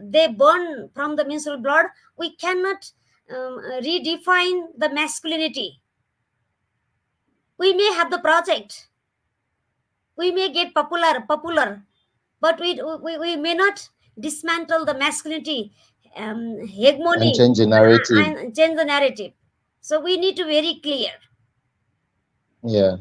they born from the menstrual blood, we cannot redefine the masculinity. We may have the project, we may get popular, but we may not dismantle the masculinity And hegemony change the narrative. and change the narrative. So we need to very clear. Yeah.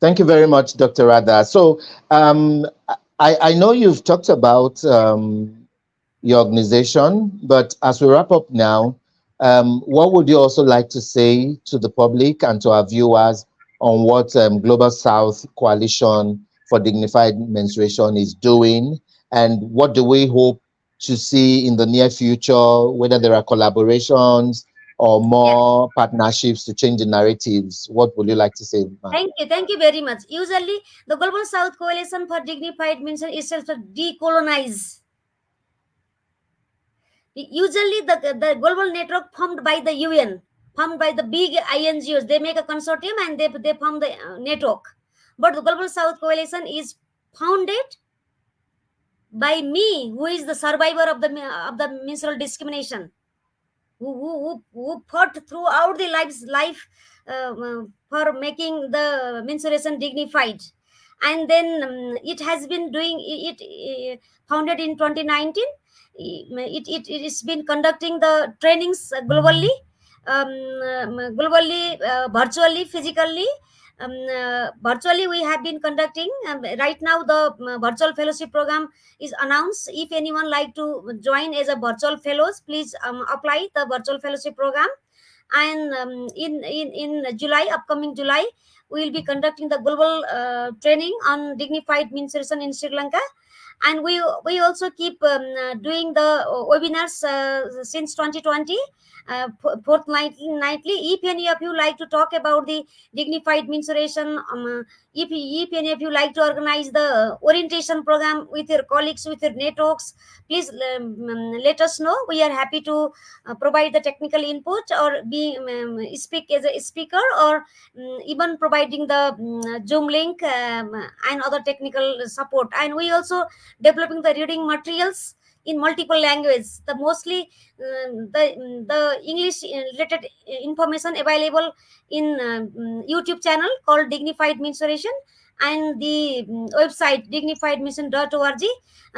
Thank you very much, Dr. Radha. So I know you've talked about your organization, but as we wrap up now, what would you also like to say to the public and to our viewers on what Global South Coalition for Dignified Menstruation is doing, and what do we hope to see in the near future, whether there are collaborations or Yeah. more partnerships to change the narratives? What would you like to say, ma'am? Thank you very much. Usually, the Global South Coalition for Dignified Menstruation is itself to decolonize. Usually, the global network formed by the UN, formed by the big INGOs, they make a consortium and they form the network. But the Global South Coalition is founded by me, who is the survivor of the menstrual discrimination, who fought throughout the life for making the menstruation dignified. And then it has been doing founded in 2019. It has been conducting the trainings globally, virtually, physically. Virtually we have been conducting right now the virtual fellowship program is announced. If anyone like to join as a virtual fellows, please apply the virtual fellowship program. And in July, upcoming July, we will be conducting the global training on dignified menstruation in Sri Lanka. And we also keep doing the webinars since 2020, fortnightly. If any of you like to talk about the dignified menstruation, if any of you like to organize the orientation program with your colleagues, with your networks, please let us know. We are happy to provide the technical input or speak as a speaker, or even providing the Zoom link and other technical support. And we also developing the reading materials in multiple languages. The mostly the English related information available in YouTube channel called Dignified Menstruation, and the website dignifiedmission.org.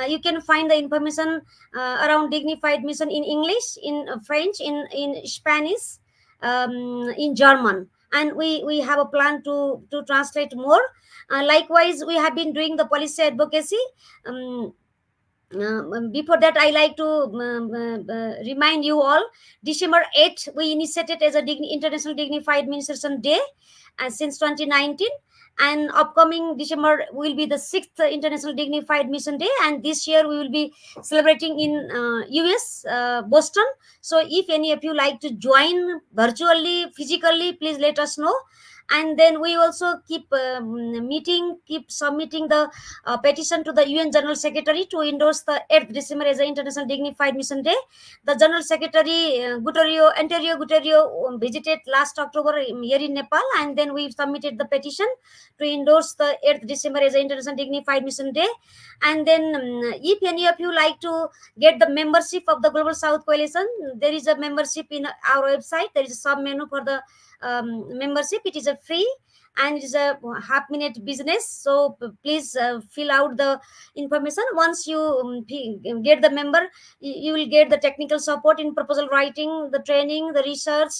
You can find the information around dignified mission in English, in French, in Spanish, in German, and we have a plan to translate more. Likewise, we have been doing the policy advocacy. um, Before that, I like to remind you all, December 8th we initiated as a International Dignified Menstruation Day since 2019. And upcoming December will be the 6th International Dignified Mission Day, and this year we will be celebrating in US, Boston. So if any of you like to join virtually, physically, please let us know. And then we also keep submitting the petition to the UN General Secretary to endorse the 8th December as an International Dignified Mission Day. The General Secretary, Antonio Guterres, visited last October here in Nepal, and then we submitted the petition to endorse the 8th December as an International Dignified Mission Day. And then, if any of you like to get the membership of the Global South Coalition, there is a membership in our website. There is a sub menu for the membership. It is a free, and it is a half-minute business. So please fill out the information. Once you get the member, you will get the technical support in proposal writing, the training, the research,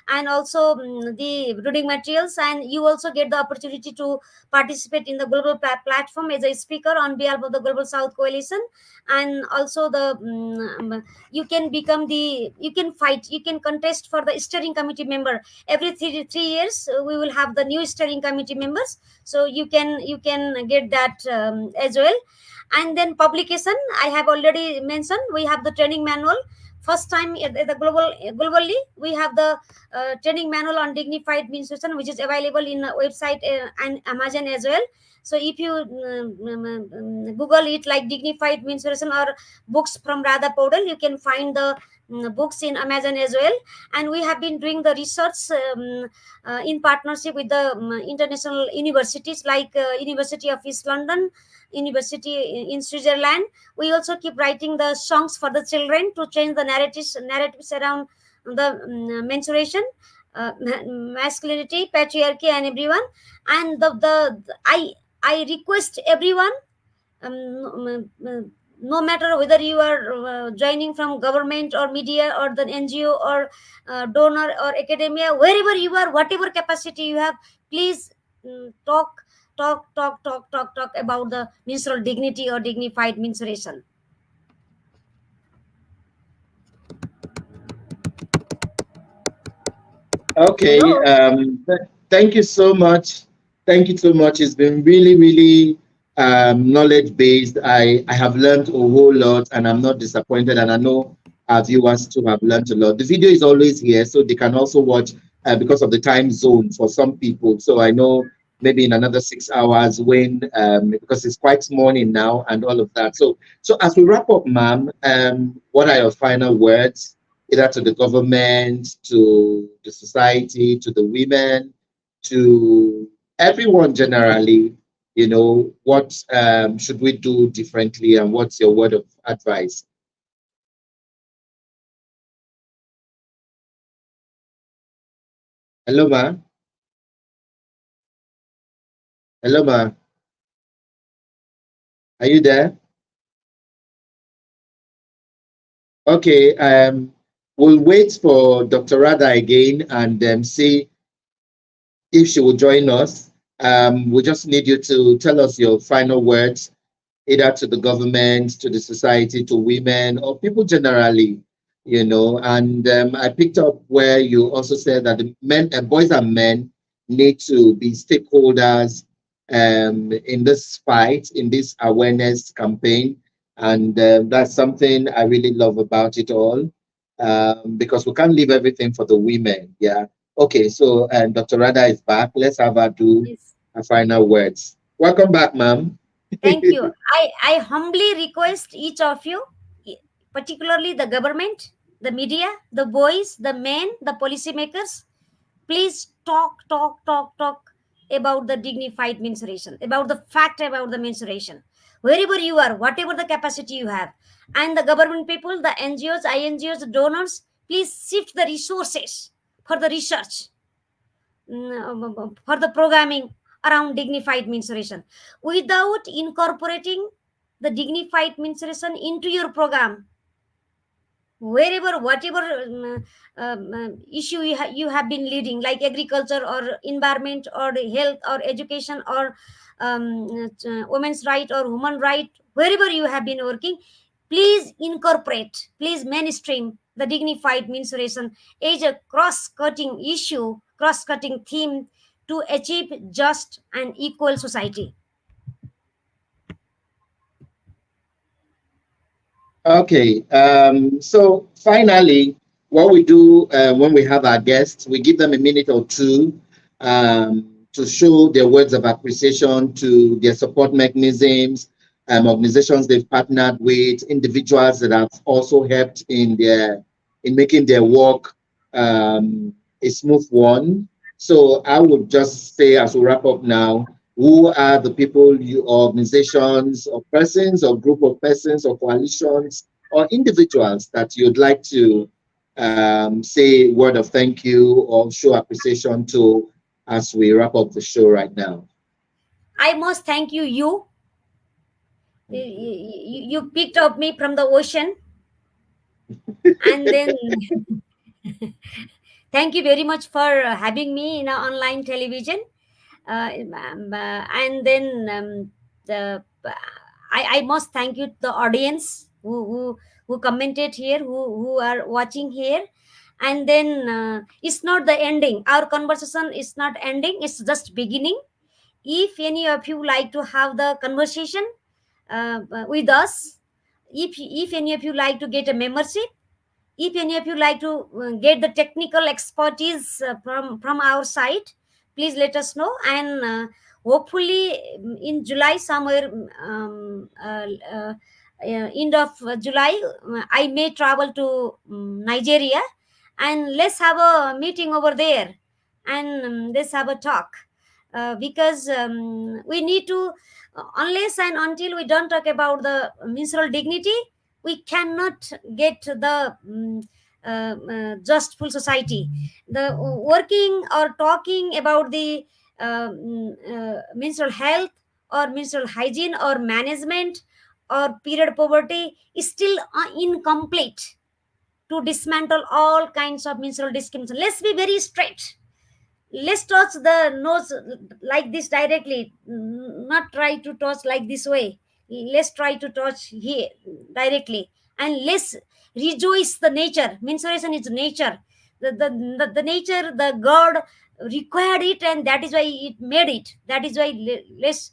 and also the reading materials. And you also get the opportunity to participate in the global platform as a speaker on behalf of the Global South Coalition. And also the you can fight, you can contest for the steering committee member. Every three years we will have the new steering steering committee members, so you can get that as well. And then publication, I have already mentioned, we have the training manual. First time at the globally, we have the training manual on dignified menstruation, which is available in website and Amazon as well. So if you Google it like dignified menstruation or books from Radha Paudel, you can find the books in Amazon as well. And we have been doing the research in partnership with the international universities like University of East London, University in Switzerland. We also keep writing the songs for the children to change the narratives around the menstruation, masculinity, patriarchy, and everyone. And I request everyone, no matter whether you are joining from government or media or the NGO or donor or academia, wherever you are, whatever capacity you have, please talk about the menstrual dignity or dignified menstruation. Okay. Hello. Thank you so much. Thank you so much. It's been really, really knowledge based. I have learned a whole lot, and I'm not disappointed. And I know our viewers too have learned a lot. The video is always here, so they can also watch because of the time zone for some people. So I know maybe in another 6 hours when because it's quite morning now and all of that. So as we wrap up, ma'am, what are your final words? Either to the government, to the society, to the women, to everyone generally, what should we do differently and what's your word of advice? Hello, ma. Hello, ma. Are you there? Okay. We'll wait for Dr. Radha again and see if she will join us. We just need you to tell us your final words either to the government, to the society, to women, or people generally. And I picked up where you also said that the men, boys and men, need to be stakeholders in this fight, in this awareness campaign. And that's something I really love about it all because we can't leave everything for the women. Yeah. Okay, so Dr. Radha is back. Let's have her do Yes. her final words. Welcome back, ma'am. Thank you. I humbly request each of you, particularly the government, the media, the boys, the men, the policymakers, please talk about the dignified menstruation, about the fact about the menstruation. Wherever you are, whatever the capacity you have. And the government people, the NGOs, INGOs, donors, please shift the resources for the research, for the programming around dignified menstruation. Without incorporating the dignified menstruation into your program, wherever whatever issue you have been leading, like agriculture or environment or health or education or women's right or human right, wherever you have been working, please incorporate, please mainstream the dignified menstruation as a cross-cutting issue, cross-cutting theme to achieve just and equal society. Okay. So finally, what we do when we have our guests, we give them a minute or two to show their words of appreciation to their support mechanisms, organizations they've partnered with, individuals that have also helped in making their work a smooth one. So I would just say, as we wrap up now, who are the people, you organizations or persons or group of persons or coalitions or individuals that you'd like to say word of thank you or show appreciation to as we wrap up the show right now? I must thank you picked up me from the ocean, and then thank you very much for having me in a online television. And then the I must thank you the audience who commented here, who are watching here. And then it's not the ending. Our conversation is not ending, it's just beginning. If any of you like to have the conversation with us, if any of you like to get a membership, if any of you like to get the technical expertise from our side, please let us know. And hopefully in July somewhere, end of July, I may travel to Nigeria, and let's have a meeting over there, and let's have a talk. Because we need to, unless and until we don't talk about the menstrual dignity, we cannot get the just full society. The working or talking about the menstrual health or menstrual hygiene or management or period poverty is still incomplete to dismantle all kinds of menstrual discrimination. Let's be very straight. Let's touch the nose like this directly, not try to touch like this way. Let's try to touch here directly, and let's rejoice the nature. Menstruation is nature. The nature, the god required it, and that is why it made it. That is why let's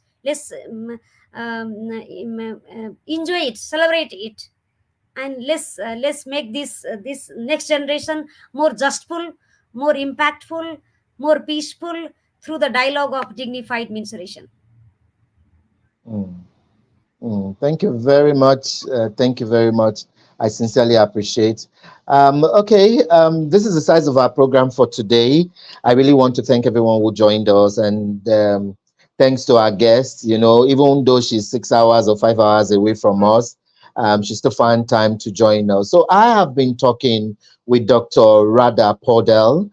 enjoy it, celebrate it, and let's make this next generation more justful, more impactful, more peaceful through the dialogue of dignified mensuration. Mm. Thank you very much. Thank you very much. I sincerely appreciate. Okay, this is the size of our program for today. I really want to thank everyone who joined us, and thanks to our guest. You know, even though she's 6 hours or 5 hours away from us, she still found time to join us. So I have been talking with Dr. Radha Paudel.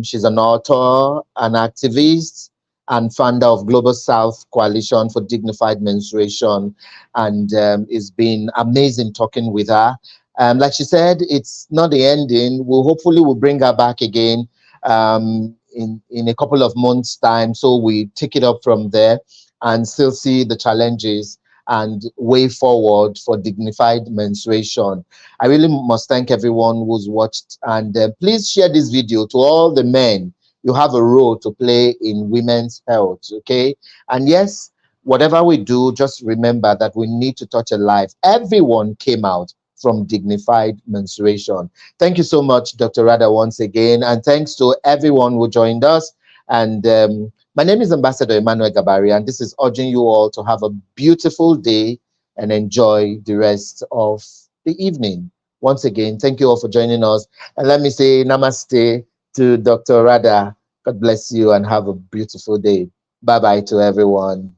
She's an author, an activist, and founder of Global South Coalition for Dignified Menstruation. And it's been amazing talking with her. Like she said, it's not the ending. We'll hopefully we'll bring her back again in a couple of months' time. So we take it up from there and still see the challenges and way forward for dignified menstruation. I really must thank everyone who's watched, and please share this video to all the men. You have a role to play in women's health, okay? And yes, whatever we do, just remember that we need to touch a life. Everyone came out from dignified menstruation. Thank you so much, Dr. Radha, once again. And thanks to everyone who joined us. And my name is Ambassador Emmanuel Gabari, and this is urging you all to have a beautiful day and enjoy the rest of the evening. Once again, thank you all for joining us. And let me say namaste to Dr. Radha. God bless you and have a beautiful day. Bye bye to everyone.